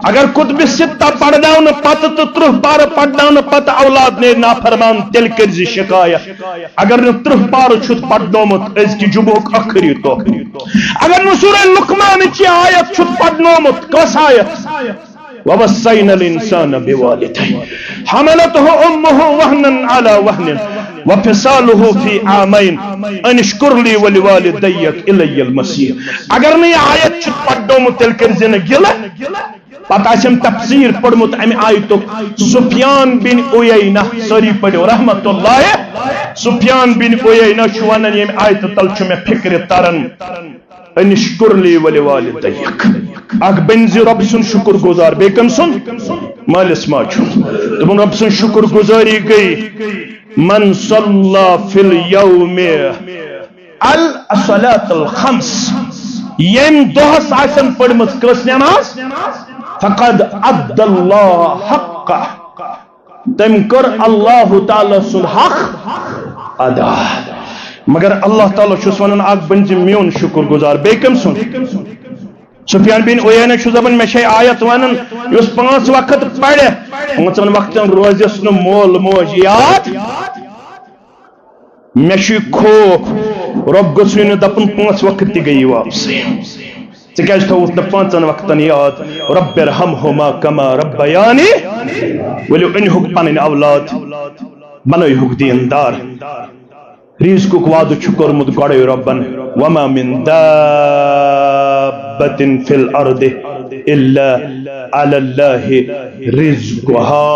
اگر کتب ستہ پڑناون پتہ تو 30 پار پڑناون پتہ اولاد نے نافرمان تیل کرزی شکایت اگر 30 پار چھ پڑنومت از کی جمعک اخری تو اگر نو سورہ لقمان چھ آیت چھ پڑنومت کس آیت ووصينا الإنسان بوالديه حملته أمه وهنا على وهن وفصاله في عامين أن اشكر لي ولوالديك إلي المصير اگر نہیں آیت چھ پڑھومت تیل کرزن گلہ پتہ چھ تفسیر پڑھمت امی آیتک سفیان بن عیینہ سری پڑھو رحمت اللہ سفیان بن عیینہ چھ ونان یم آیت تل چھ میں فکر ترن ان اشکر لی ولوالدیک اگ بنزی رب سن شکر گزار بیکم سن مالس ماچو دبن رب سن شکر گزاری گئی من صلی فی اليوم الصلاة الخمس یم دوہس آسن پڑھمت کس نماز فقد عبد اللہ حق تم کر اللہ تعالی سن حق ادا مگر اللہ تعالیٰ چھس ونان اگ بنزی میون شکر گزار بیکم سن سفیان بن عیینہ چھ دپان مے چھ آیت ونان یس 5 وقت پڑھے 5 وقتن روزس نہ مول موج یاد مے چھ خوف رب گوٚژھُے نہٕ دپن 5 وقت تہِ گٔیی واپسٕے ژٕ کیازِ تھووُتھ نہٕ 5 وقتن یاد رب ارحمہما کما ربیانی ؤلِو أنۍہُکھ پنٕنۍ اولاد بنٲیہُکھ دیندار رزقک وعدہ چھ کورمت گۄڈے ربن وما من دابة في الارض الا على الله رزقها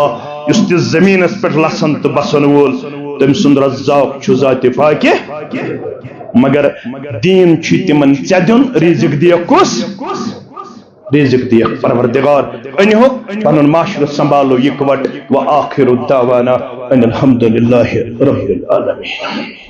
یس تہ زمینس پہ لسن تو بسن وول تم سند رزاق چھ ذات فاقہ مگر دین چھ تمن ژے دیون رزق دیک کس رزق دیک پروردگار انہو پنن معاشرہ سنبھالو یکوٹ وآخر دعوانا ان الحمد للہ رب العالمین